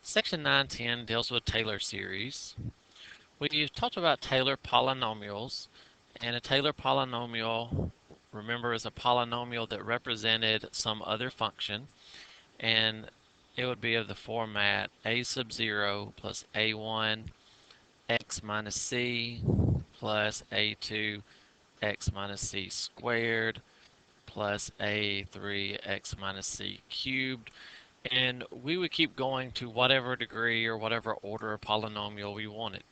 Section 910 deals with Taylor series. We've talked about Taylor polynomials, and a Taylor polynomial, remember, is a polynomial that represented some other function, and it would be of the format a sub 0 plus a1 x minus c plus a2 x minus c squared plus a3 x minus c cubed. And we would keep going to whatever degree or whatever order of polynomial we wanted.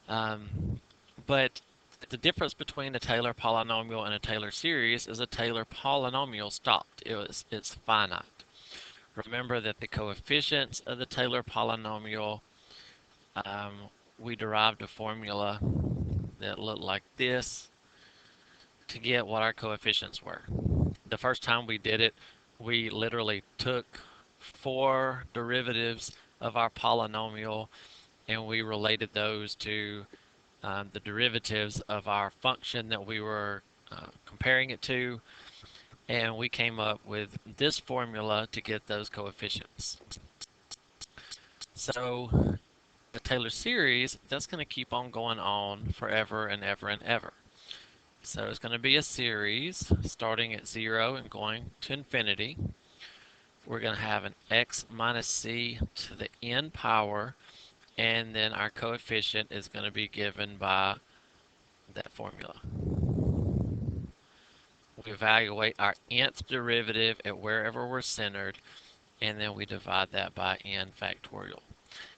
But the difference between a Taylor polynomial and a Taylor series is a Taylor polynomial stopped. It's finite. Remember that the coefficients of the Taylor polynomial, um, we derived a formula that looked like this to get what our coefficients were. The first time we did it, we literally took 4 derivatives of our polynomial and we related those to the derivatives of our function that we were comparing it to, and we came up with this formula to get those coefficients. So the Taylor series, that's going to keep on going on forever and ever and ever. So it's going to be a series starting at 0 and going to infinity. We're going to have an x minus c to the n power, and then our coefficient is going to be given by that formula. We evaluate our nth derivative at wherever we're centered, and then we divide that by n factorial.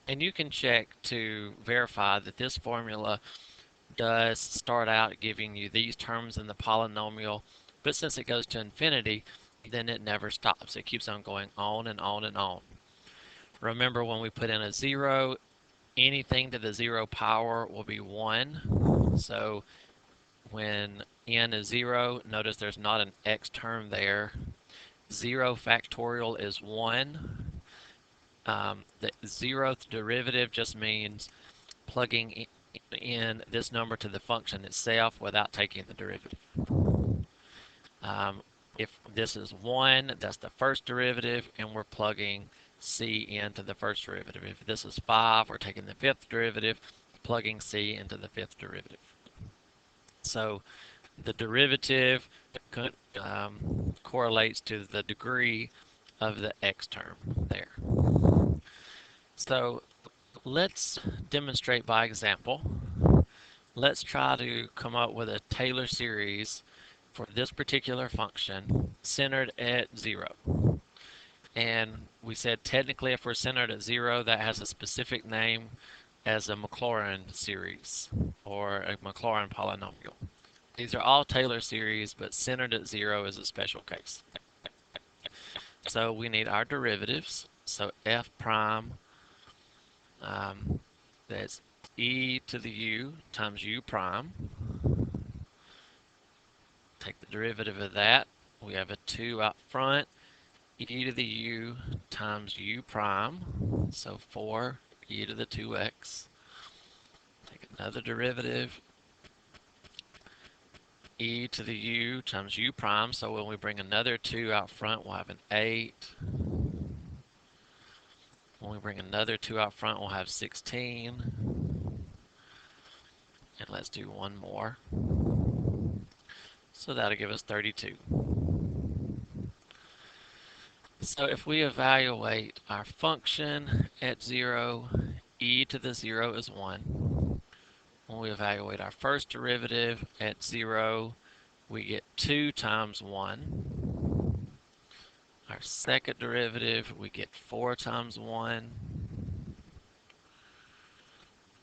And you can check to verify that this formula does start out giving you these terms in the polynomial, but since it goes to infinity, then it never stops. It keeps on going on and on and on. Remember, when we put in a 0, anything to the 0 power will be 1. So when n is 0, notice there's not an x term there. 0 factorial is 1. The 0th derivative just means plugging in this number to the function itself without taking the derivative. If this is 1, that's the first derivative, and we're plugging c into the first derivative. If this is 5, we're taking the fifth derivative, plugging c into the fifth derivative. So the derivative correlates to the degree of the x term there. So let's demonstrate by example. Let's try to come up with a Taylor series for this particular function centered at 0. And we said technically if we're centered at 0, that has a specific name as a Maclaurin series or a Maclaurin polynomial. These are all Taylor series, but centered at 0 is a special case. So we need our derivatives. So f prime, that's e to the u times u prime. Take the derivative of that. We have a 2 out front. E to the u times u prime. So 4 e to the 2x. Take another derivative. E to the u times u prime. So when we bring another 2 out front, we'll have an 8. When we bring another 2 out front, we'll have 16. And let's do one more. So that'll give us 32. So if we evaluate our function at 0, e to the 0 is 1. When we evaluate our first derivative at 0, we get 2 times 1. Our second derivative, we get 4 times 1.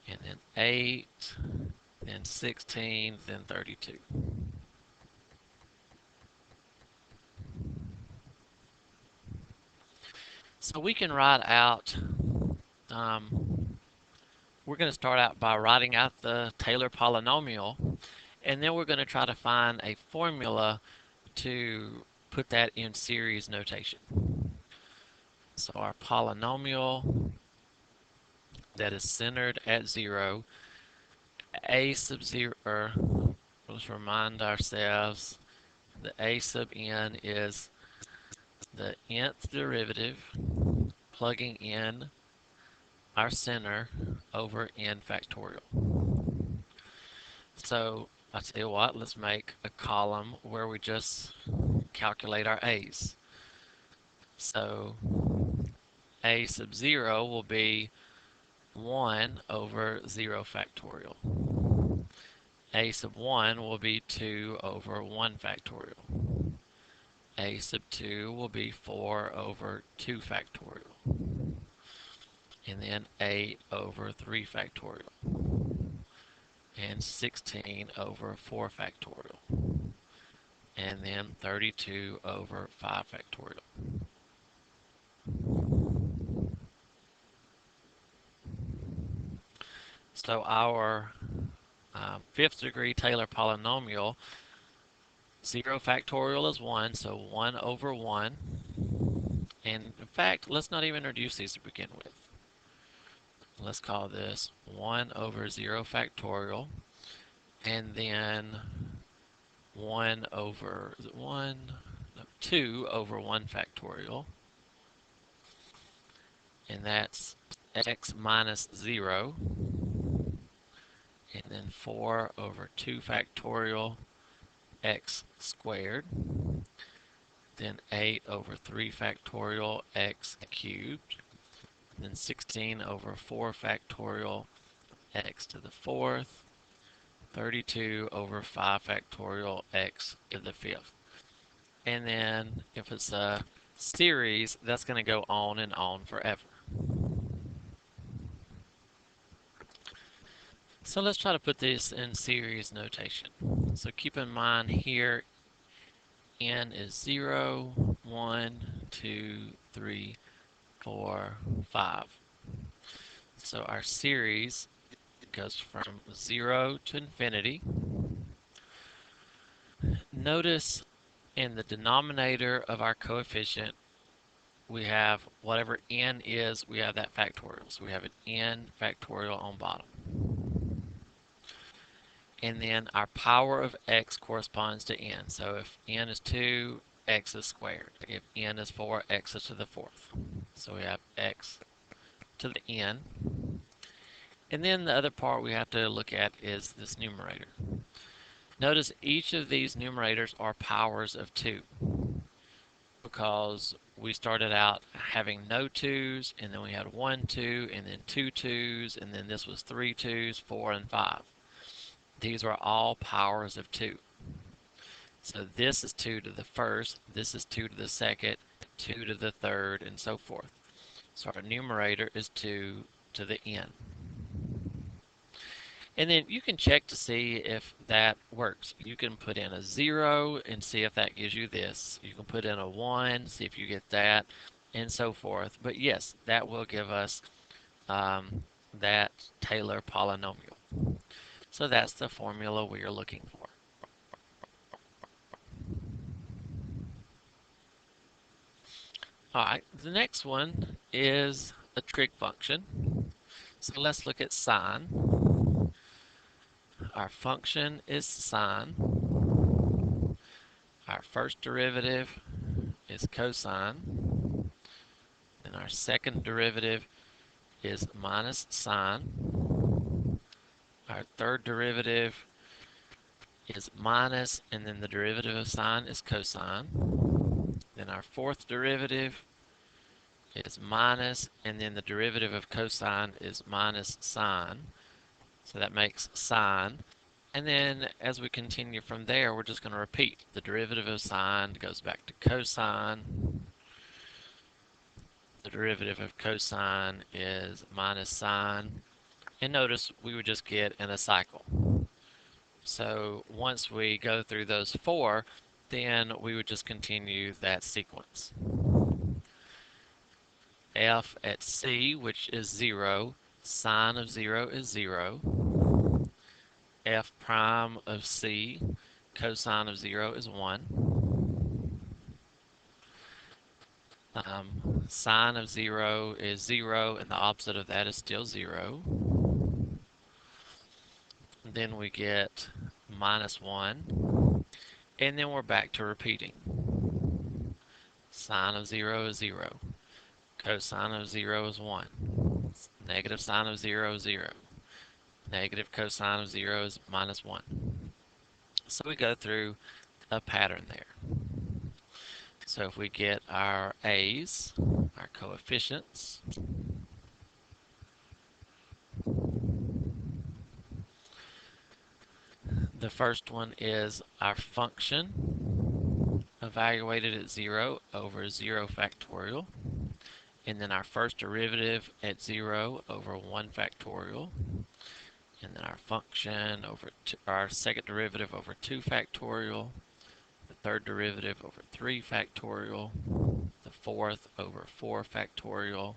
And then 8, then 16, then 32. So we can write out, we're going to start out by writing out the Taylor polynomial, and then we're going to try to find a formula to put that in series notation. So our polynomial that is centered at 0, a sub 0, let's remind ourselves, the a sub n is the nth derivative, plugging in our center over n factorial. So I tell you what, let's make a column where we just calculate our a's. So a sub 0 will be 1 over 0 factorial. A sub 1 will be 2 over 1 factorial. A sub 2 will be 4 over 2 factorial. And then 8 over 3 factorial. And 16 over 4 factorial. And then 32 over 5 factorial. So our fifth degree Taylor polynomial, 0 factorial is 1, so 1 over 1. And in fact, let's not even introduce these to begin with. Let's call this 1 over 0 factorial, and then 1 over 2 over 1 factorial, and that's x minus 0, and then 4 over 2 factorial x squared, then 8 over 3 factorial x cubed, and then 16 over 4 factorial x to the 4th, 32 over 5 factorial x to the 5th. And then if it's a series, that's going to go on and on forever. So let's try to put this in series notation. So keep in mind here, n is 0, 1, 2, 3, 4, 5. So our series goes from 0 to infinity. Notice in the denominator of our coefficient, we have whatever n is, we have that factorial. So we have an n factorial on bottom. And then our power of x corresponds to n. So if n is 2, x is squared. If n is 4, x is to the 4th. So we have x to the n. And then the other part we have to look at is this numerator. Notice each of these numerators are powers of 2 because we started out having no 2's, and then we had 1 2, and then 2 2's, and then this was 3 2's, 4, and 5. These are all powers of 2. So this is 2 to the first, this is 2 to the second, 2 to the third, and so forth. So our numerator is 2 to the n. And then you can check to see if that works. You can put in a 0 and see if that gives you this. You can put in a 1, see if you get that, and so forth. But yes, that will give us that Taylor polynomial. So that's the formula we are looking for. All right, the next one is a trig function. So let's look at sine. Our function is sine. Our first derivative is cosine. And our second derivative is minus sine. Our third derivative is minus, and then the derivative of sine is cosine. Then our fourth derivative is minus, and then the derivative of cosine is minus sine. So that makes sine. And then as we continue from there, we're just going to repeat. The derivative of sine goes back to cosine. The derivative of cosine is minus sine. And notice we would just get in a cycle. So once we go through those 4, then we would just continue that sequence. F at c, which is 0, sine of 0 is 0. F prime of c, cosine of 0 is 1. Sine of 0 is 0, and the opposite of that is still 0. Then we get minus 1, and then we're back to repeating. Sine of 0 is 0. Cosine of 0 is 1. Negative sine of 0, 0. Negative cosine of 0 is minus 1. So we go through a pattern there. So if we get our a's, our coefficients, the first one is our function evaluated at 0 over 0 factorial, and then our first derivative at 0 over 1 factorial, and then our function over our second derivative over 2 factorial, the third derivative over 3 factorial, the fourth over 4 factorial,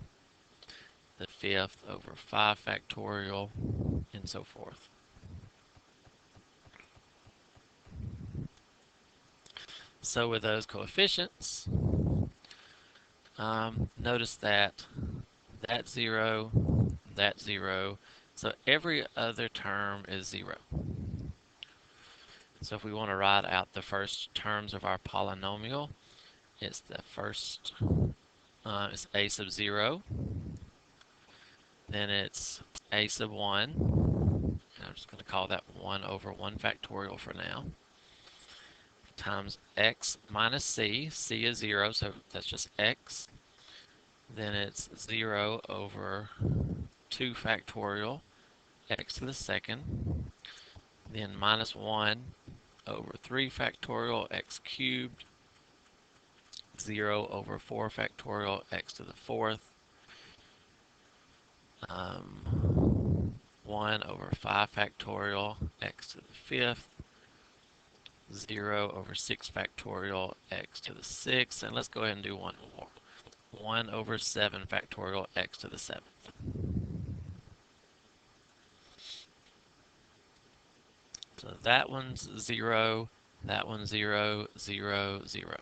the fifth over 5 factorial, and so forth. So with those coefficients, notice that that's 0, that's 0, so every other term is 0. So if we want to write out the first terms of our polynomial, it's the first, it's a sub 0, then it's a sub 1, I'm just going to call that 1 over 1 factorial for now, times x minus c, c is 0, so that's just x, then it's 0 over 2 factorial, x to the second, then minus 1 over 3 factorial, x cubed, 0 over 4 factorial, x to the fourth, 1 over 5 factorial, x to the fifth, 0 over 6 factorial, x to the sixth, and let's go ahead and do one more. 1 over 7 factorial, x to the seventh. So that one's 0, that one's 0, 0, 0.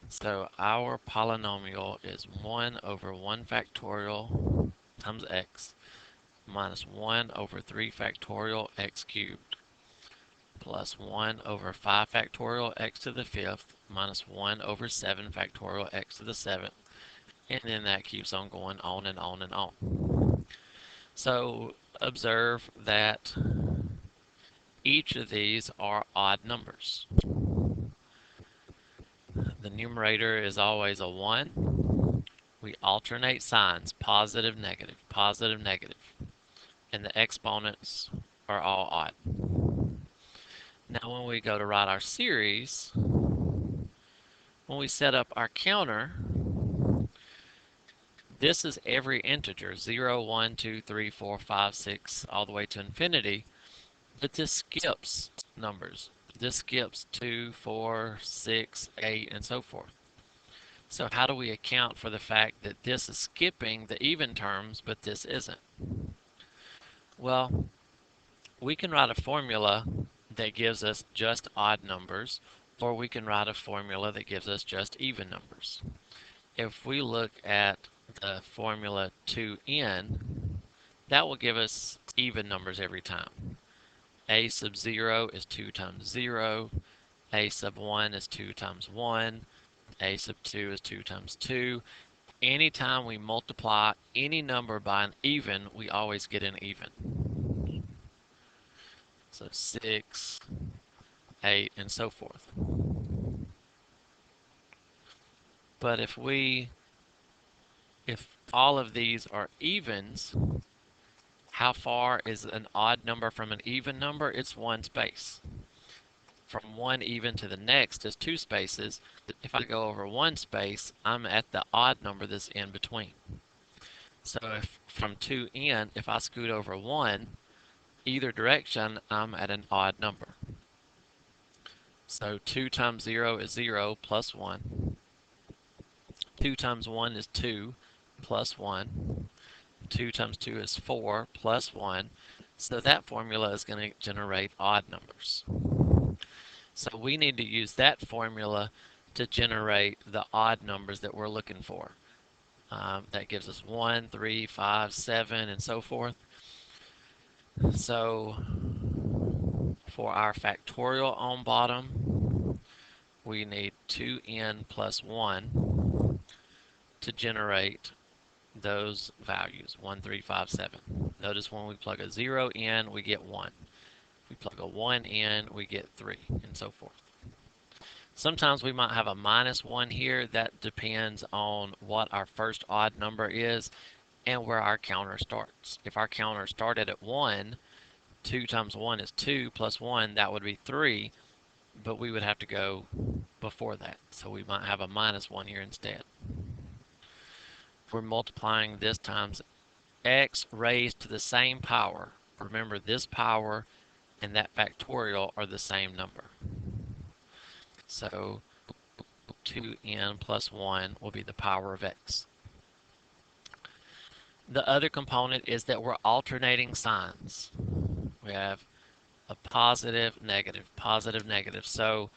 So our polynomial is 1 over 1 factorial times x minus 1 over 3 factorial x cubed plus 1 over 5 factorial x to the fifth minus 1 over 7 factorial x to the seventh, and then that keeps on going on and on and on. So observe that each of these are odd numbers. The numerator is always a 1. We alternate signs, positive, negative, and the exponents are all odd. Now when we go to write our series, when we set up our counter, this is every integer, 0, 1, 2, 3, 4, 5, 6, all the way to infinity, but this skips numbers. This skips 2, 4, 6, 8, and so forth. So how do we account for the fact that this is skipping the even terms, but this isn't? Well, we can write a formula that gives us just odd numbers, or we can write a formula that gives us just even numbers. If we look at the formula 2n, that will give us even numbers every time. A sub 0 is 2 times 0, a sub 1 is 2 times 1, a sub 2 is 2 times 2. Anytime we multiply any number by an even, we always get an even. So 6, 8, and so forth. But if all of these are evens, how far is an odd number from an even number? It's one space. From one even to the next is 2 spaces. If I go over 1 space, I'm at the odd number that's in between. So if from 2n, if I scoot over 1, either direction, I'm at an odd number. So 2 times 0 is 0 plus 1. 2 times 1 is 2 plus 1. 2 times 2 is 4 plus 1. So that formula is going to generate odd numbers. So we need to use that formula to generate the odd numbers that we're looking for. That gives us 1, 3, 5, 7, and so forth. So for our factorial on bottom, we need 2n plus 1 to generate those values, 1, 3, 5, 7. Notice when we plug a 0 in, we get 1. We plug a 1 in, we get 3, and so forth. Sometimes we might have a -1 here. That depends on what our first odd number is and where our counter starts. If our counter started at 1, 2 times 1 is 2, plus 1, that would be 3, but we would have to go before that. So we might have a -1 here instead. We're multiplying this times x raised to the same power. Remember, this power and that factorial are the same number. So 2n plus 1 will be the power of x. The other component is that we're alternating signs. We have a positive, negative. So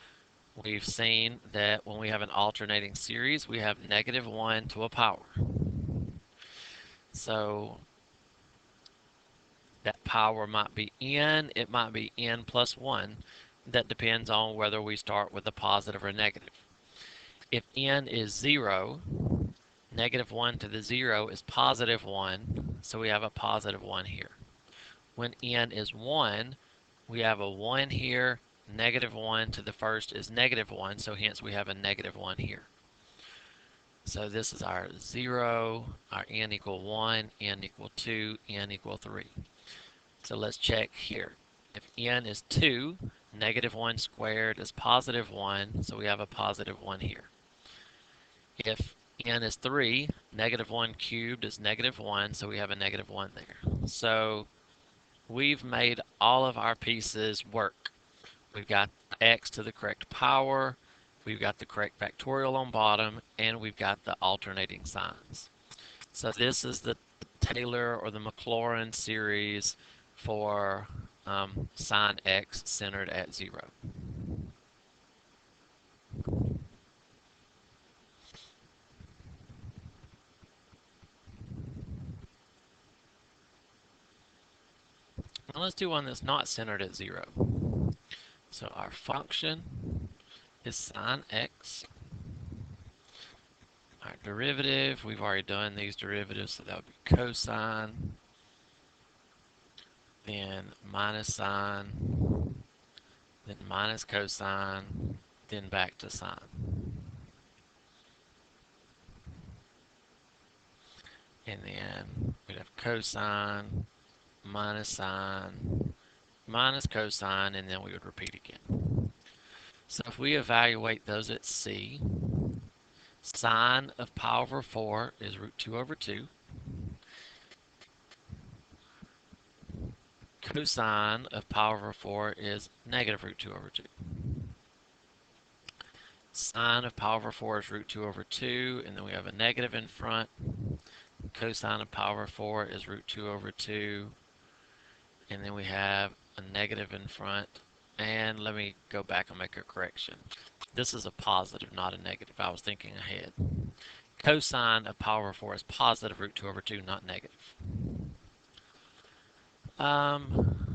we've seen that when we have an alternating series, we have -1 to a power. So that power might be n, it might be n plus 1. That depends on whether we start with a positive or negative. If n is 0, -1 to the 0 is +1, so we have a +1 here. When n is 1, we have a 1 here, -1 to the first is -1, so hence we have a -1 here. So this is our 0, our n equal 1, n equal 2, n equal 3. So let's check here. If n is 2, -1 squared is +1, so we have a +1 here. If n is 3, -1 cubed is -1, so we have a -1 there. So we've made all of our pieces work. We've got x to the correct power, we've got the correct factorial on bottom, and we've got the alternating signs. So this is the Taylor or the Maclaurin series for sine x centered at 0. Now let's do one that's not centered at 0. So our function is sine x. Our derivative, we've already done these derivatives, so that would be cosine, then minus sine, then minus cosine, then back to sine. And then we'd have cosine, minus sine, minus cosine, and then we would repeat again. So if we evaluate those at C, sine of pi over 4 is root 2 over 2. Cosine of pi over 4 is negative root 2 over 2. Sine of pi over 4 is root 2 over 2, and then we have a negative in front. Cosine of pi over 4 is root 2 over 2, and then we have a negative in front. And let me go back and make a correction. This is a positive, not a negative. I was thinking ahead. Cosine of pi over 4 is positive root 2 over 2, not negative.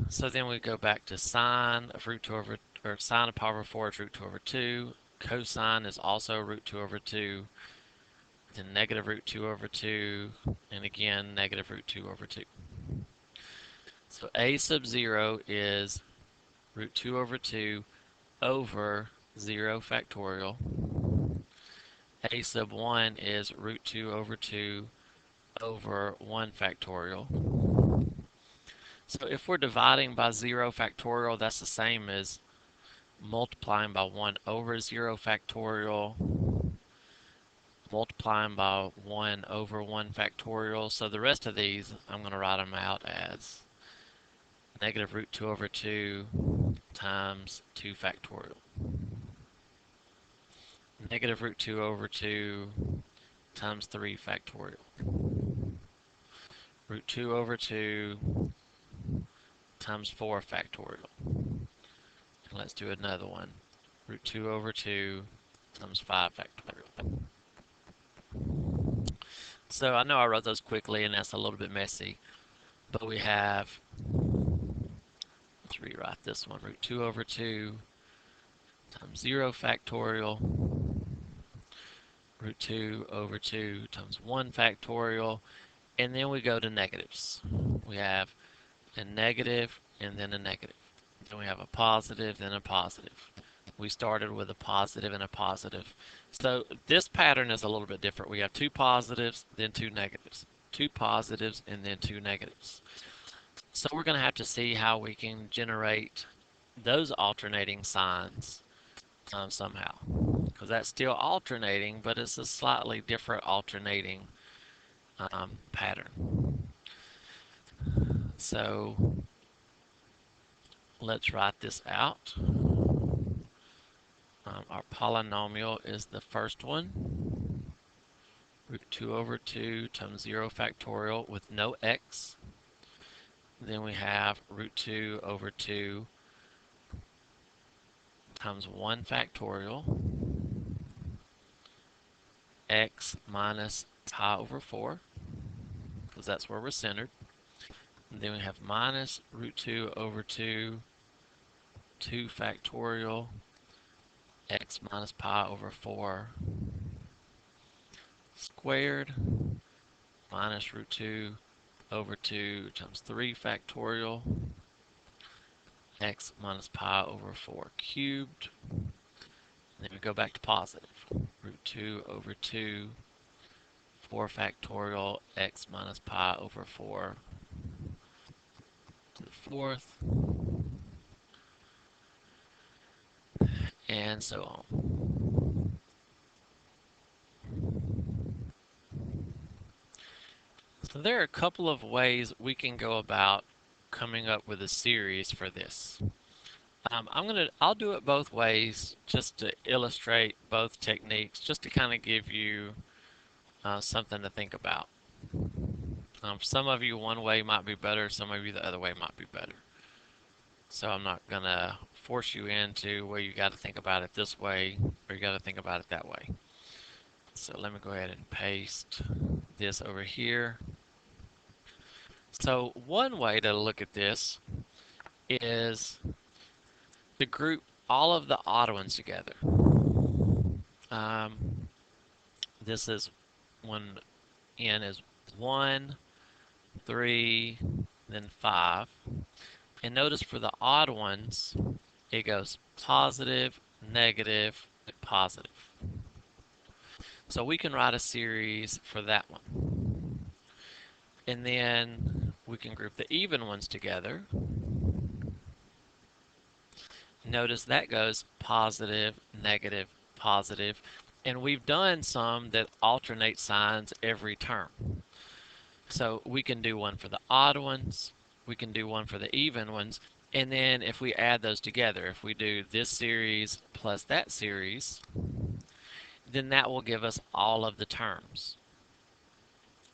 So then we go back to sine of root 2 over, or sine of pi over 4 is root 2 over 2. Cosine is also root 2 over 2. Then negative root 2 over 2, and again negative root 2 over 2. So a sub 0 is root 2 over 2 over 0 factorial. A sub 1 is root 2 over 2 over 1 factorial. So if we're dividing by 0 factorial, that's the same as multiplying by 1 over 0 factorial, multiplying by 1 over 1 factorial. So the rest of these, I'm going to write them out as negative root 2 over 2 times 2 factorial. Negative root 2 over 2 times 3 factorial. Root 2 over 2 times 4 factorial. And let's do another one. Root 2 over 2 times 5 factorial. So I know I wrote those quickly and that's a little bit messy, but we have, let's rewrite this one, root 2 over 2 times 0 factorial root 2 over 2 times 1 factorial, and then we go to negatives. We have a negative and then a negative. Then we have a positive, then a positive. We started with a positive and a positive. So this pattern is a little bit different. We have two positives, then two negatives. Two positives, and then two negatives. So we're going to have to see how we can generate those alternating signs somehow. Because that's still alternating, but it's a slightly different alternating pattern. So let's write this out. Our polynomial is the first one, root 2 over 2 times 0 factorial with no x. Then we have root 2 over 2 times 1 factorial, x minus pi over 4, because that's where we're centered. And then we have minus root 2 over 2, 2 factorial, x minus pi over 4 squared, minus root 2 over 2 times 3 factorial, x minus pi over 4 cubed. Then we go back to positive. Root 2 over 2, 4 factorial, x minus pi over 4 to the fourth, and so on. So there are a couple of ways we can go about coming up with a series for this. I'll do it both ways just to illustrate both techniques, just to kind of give you something to think about. Some of you one way might be better, some of you the other way might be better. So I'm not gonna force you into where you got to think about it this way or you got to think about it that way. So let me go ahead and paste this over here. So one way to look at this is to group all of the odd ones together. This is when n is 1, 3, then 5. And notice for the odd ones, it goes positive, negative, and positive. So we can write a series for that one. And then we can group the even ones together. Notice that goes positive, negative, positive. And we've done some that alternate signs every term. So we can do one for the odd ones, we can do one for the even ones, and then if we add those together, if we do this series plus that series, then that will give us all of the terms.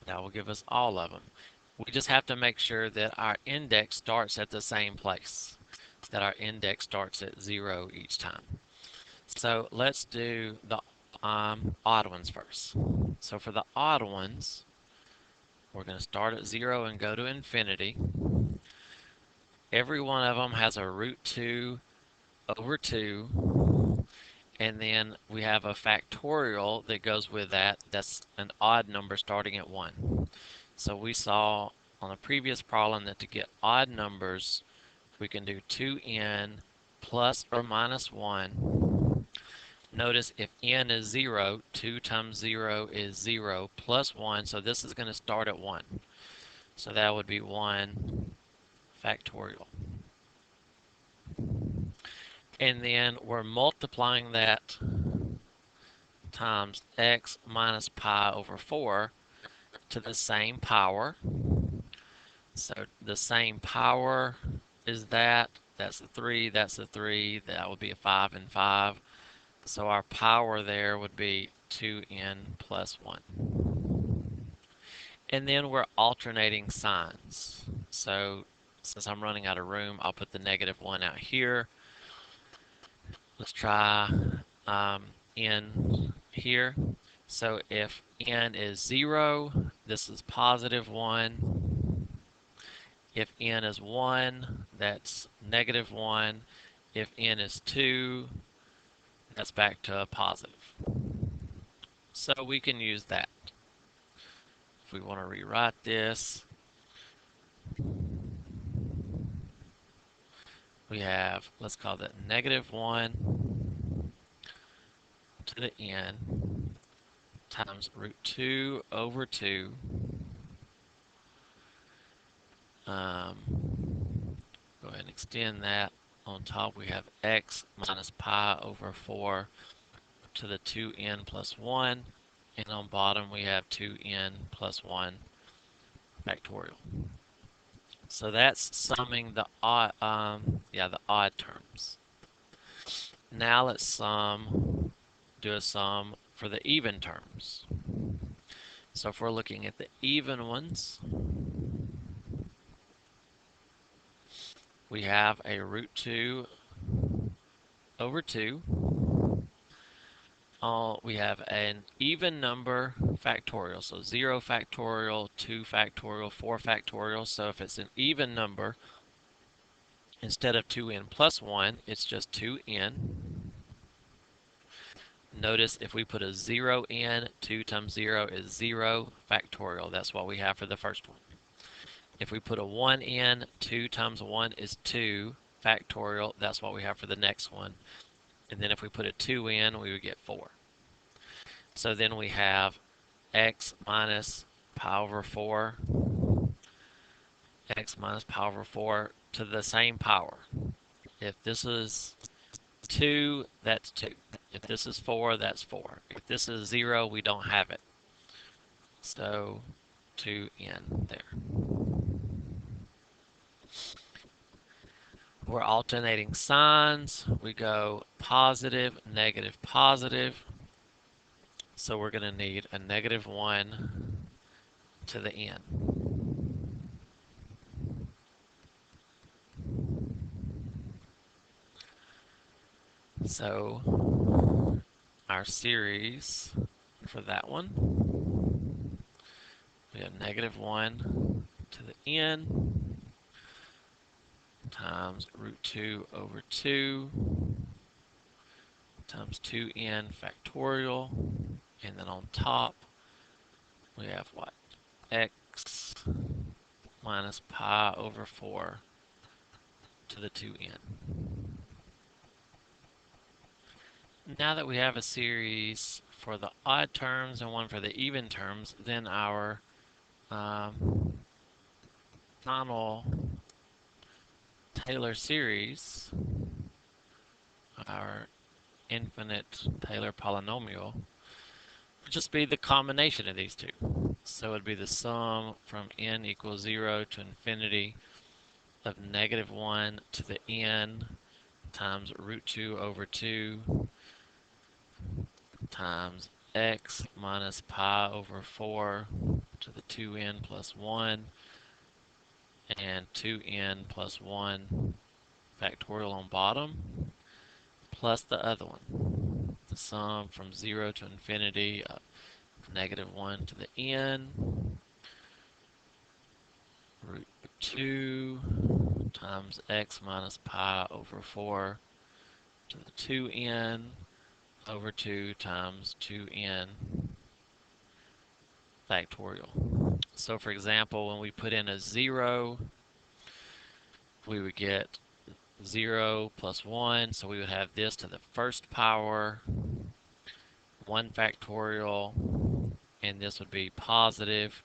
That will give us all of them. We just have to make sure that our index starts at the same place, that our index starts at 0 each time. So let's do the odd ones first. So for the odd ones, we're going to start at 0 and go to infinity. Every one of them has a root 2 over 2, and then we have a factorial that goes with that. That's an odd number starting at 1. So we saw on the previous problem that to get odd numbers, we can do 2n plus or minus 1. Notice if n is 0, 2 times 0 is 0 plus 1, so this is going to start at 1. So that would be 1 factorial. And then we're multiplying that times x minus pi over 4 to the same power. So the same power is that. That's a 3, that's a 3, that would be a 5 and 5. So our power there would be 2n plus 1. And then we're alternating signs. So since I'm running out of room, I'll put the negative 1 out here. Let's try n here. So if n is 0, this is positive 1. If n is 1, that's negative 1. If n is 2, that's back to a positive. So we can use that. If we want to rewrite this, we have, let's call that -1 to the n times √2 over 2. Go ahead and extend that. On top we have x minus pi over 4 to the 2n plus 1. And on bottom we have 2n plus 1 factorial. So that's summing the odd, the odd terms. Now let's do a sum for the even terms. So if we're looking at the even ones, we have a √2 over 2. We have an even number factorial, so 0 factorial, 2 factorial, 4 factorial. So if it's an even number, instead of 2n plus 1, it's just 2n. Notice if we put a 0 in, 2 times 0 is 0 factorial. That's what we have for the first one. If we put a 1 in, 2 times 1 is 2 factorial. That's what we have for the next one. And then if we put a 2 in, we would get 4. So then we have x minus pi over 4, x minus pi over 4 to the same power. If this is 2, that's 2. If this is 4, that's 4. If this is 0, we don't have it. So 2n there. We're alternating signs. We go positive, negative, positive. So we're going to need a -1 to the n. So our series for that one, we have -1 to the n times √2 over 2 times 2n factorial. And then on top, we have what? X minus pi over 4 to the 2n. Now that we have a series for the odd terms and one for the even terms, then our final Taylor series, our infinite Taylor polynomial, would just be the combination of these two. So it would be the sum from n equals 0 to infinity of -1 to the n times √2 over 2 times x minus pi over 4 to the 2n plus 1 and 2n plus 1 factorial on bottom, plus the other one, the sum from 0 to infinity of -1 to the n √2 times x minus pi over 4 to the 2n over 2 times 2n factorial. So for example, when we put in a 0, we would get 0 plus 1, so we would have this to the first power, 1 factorial, and this would be positive,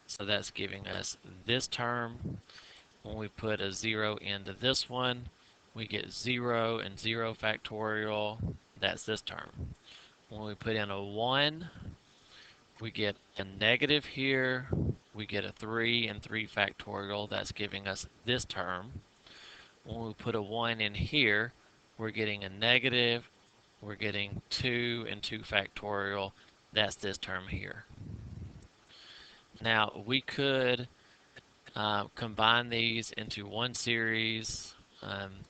so that's giving us this term. When we put a 0 into this one, we get 0 and 0 factorial, that's this term. When we put in a 1, we get a negative here, we get a 3 and 3 factorial, that's giving us this term. When we put a 1 in here, we're getting a negative, we're getting 2 and 2 factorial, that's this term here. Now we could combine these into one series.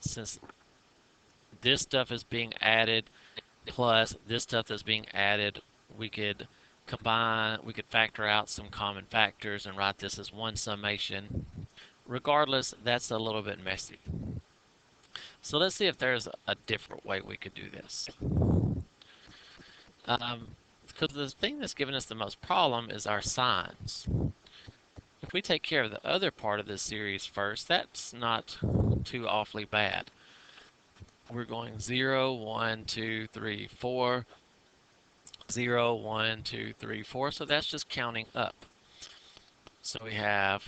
Since this stuff is being added plus this stuff that's being added, we could factor out some common factors and write this as one summation. Regardless, that's a little bit messy. So let's see if there's a different way we could do this. because the thing that's giving us the most problem is our signs. If we take care of the other part of this series first, that's not too awfully bad. We're going 0, 1, 2, 3, 4, 0, 1, 2, 3, 4. So that's just counting up. So we have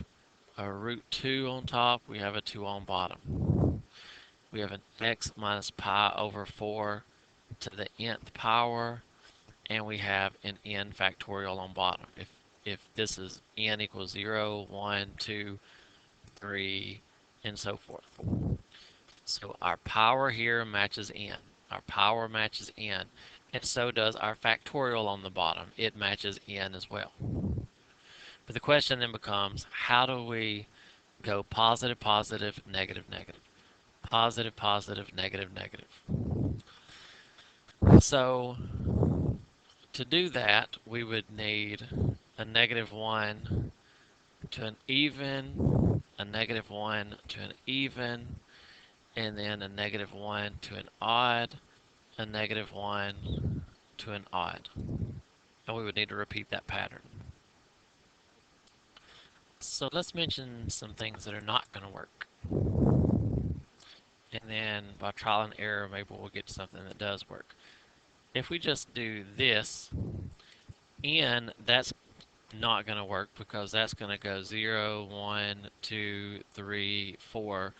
a root 2 on top. We have a 2 on bottom. We have an x minus pi over 4 to the nth power. And we have an n factorial on bottom. If this is n equals 0, 1, 2, 3, and so forth. So our power here matches n. Our power matches n. And so does our factorial on the bottom. It matches n as well. But the question then becomes, how do we go positive, positive, negative, negative? Positive, positive, negative, negative. So to do that, we would need a -1 to an even, a -1 to an even, and then a -1 to an odd, a -1 to an odd. And we would need to repeat that pattern. So let's mention some things that are not going to work. And then by trial and error, maybe we'll get to something that does work. If we just do this, n, that's not going to work because that's going to go 0, 1, 2, 3, 4,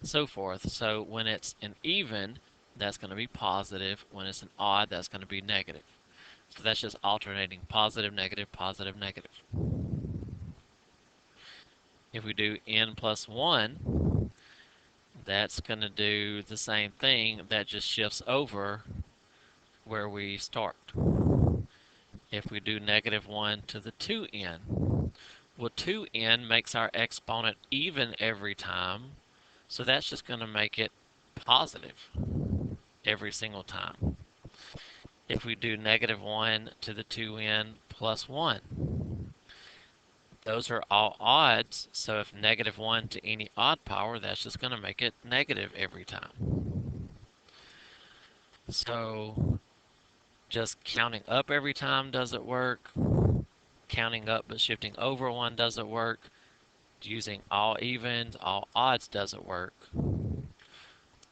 so forth. So when it's an even, that's going to be positive. When it's an odd, that's going to be negative. So that's just alternating positive, negative, positive, negative. If we do n plus 1, that's going to do the same thing. That just shifts over where we start. If we do -1 to the 2n, well, 2n makes our exponent even every time, so that's just going to make it positive every single time. If we do -1 to the 2n plus 1, those are all odds, so if -1 to any odd power, that's just going to make it negative every time. So just counting up every time doesn't work. Counting up but shifting over one doesn't work. Using all evens, all odds doesn't work.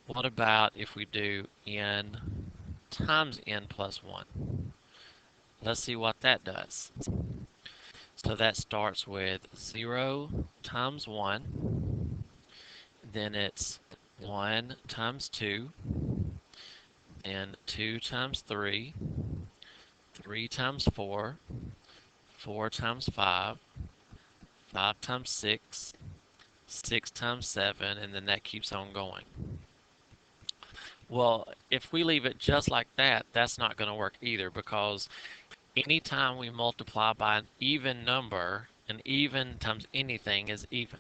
What about if we do n times n plus 1? Let's see what that does. So that starts with 0 times 1. Then it's 1 times 2. And 2 times 3. 3 times 4. 4 times 5. 5 times 6. 6 times 7. And then that keeps on going. Well, if we leave it just like that, that's not going to work either, because anytime we multiply by an even number, an even times anything is even.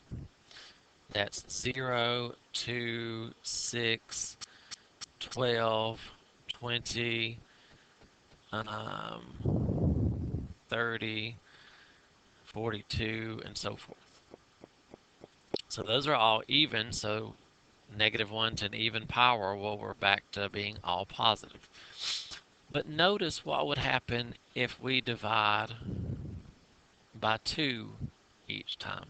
That's 0, 2, 6, 12, 20, 30, 42, and so forth. So those are all even, so -1 to an even power, well, we're back to being all positive. But notice what would happen if we divide by 2 each time.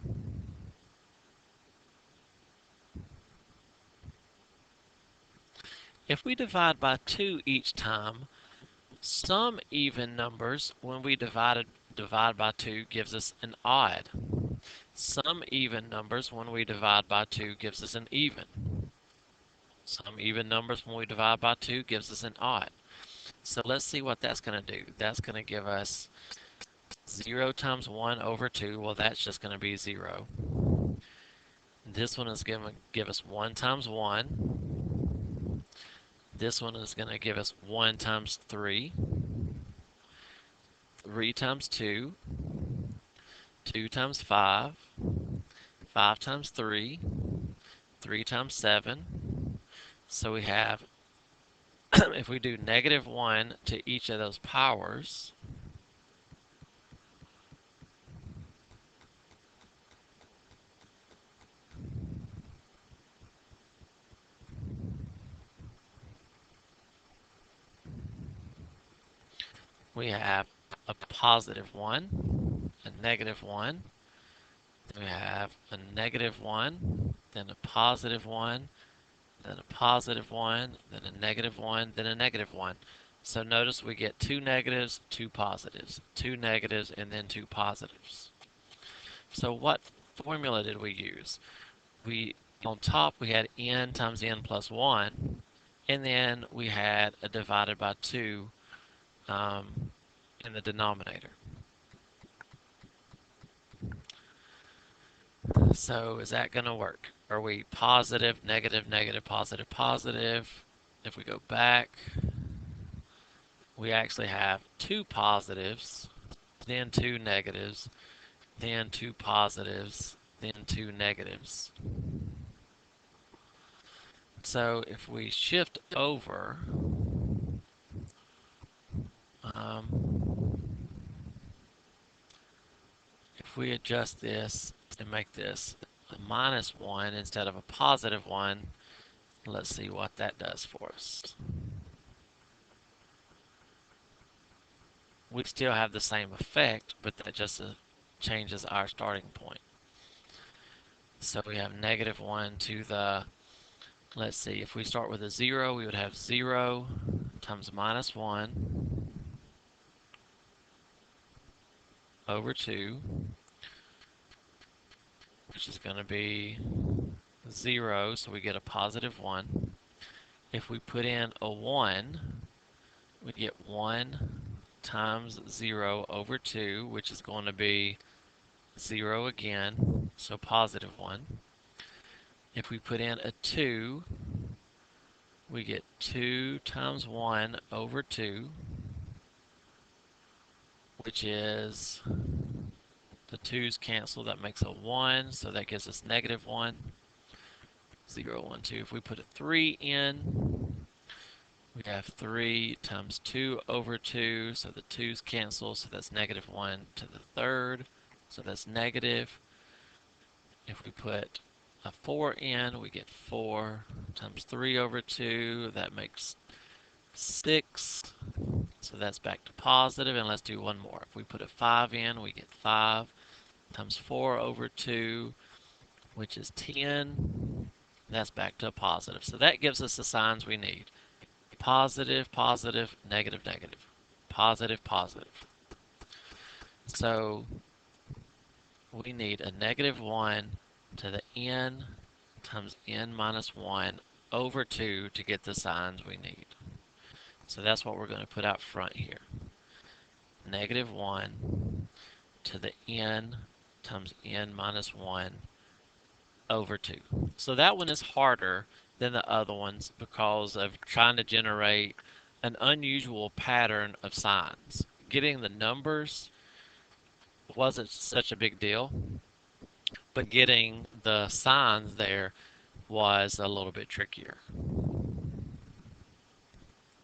If we divide by 2 each time, some even numbers, when we divide by 2, gives us an odd. Some even numbers, when we divide by 2, gives us an even. Some even numbers, when we divide by 2, gives us an odd. So let's see what that's going to do. That's going to give us 0 times 1 over 2. Well, that's just going to be 0. This one is going to give us 1 times 1. This one is going to give us 1 times 3. 3 times 2. 2 times 5. 5 times 3. 3 times 7. So we have, if we do -1 to each of those powers, we have a positive 1, a negative 1, then we have a negative 1, then a positive 1, then a positive 1, then a negative 1, then a negative 1. So notice we get two negatives, two positives, two negatives, and then two positives. So what formula did we use? On top we had n times n plus 1, and then we had a divided by 2 in the denominator. So is that going to work? Are we positive, negative, negative, positive, positive? If we go back, we actually have two positives, then two negatives, then two positives, then two negatives. So if we shift over, if we adjust this and make this a minus 1 instead of a positive 1, let's see what that does for us. We still have the same effect, but that just changes our starting point. So we have negative 1 to the, let's see, if we start with a 0, we would have 0 times minus 1 over 2, which is going to be 0, so we get a positive 1. If we put in a 1, we get 1 times 0 over 2, which is going to be 0 again, so positive 1. If we put in a 2, we get 2 times 1 over 2, which is, the 2's cancel, that makes a 1, so that gives us negative 1. 0, 1, 2. If we put a 3 in, we have 3 times 2 over 2, so the 2's cancel, so that's negative 1 to the third, so that's negative. If we put a 4 in, we get 4 times 3 over 2, that makes 6, so that's back to positive, and let's do one more. If we put a 5 in, we get 5 times 4 over 2, which is 10, that's back to a positive. So that gives us the signs we need. Positive, positive, negative, negative. Positive, positive. So we need a negative 1 to the n times n minus 1 over 2 to get the signs we need. So that's what we're going to put out front here. Negative 1 to the n times n minus 1 over 2. So that one is harder than the other ones because of trying to generate an unusual pattern of signs. Getting the numbers wasn't such a big deal, but getting the signs there was a little bit trickier.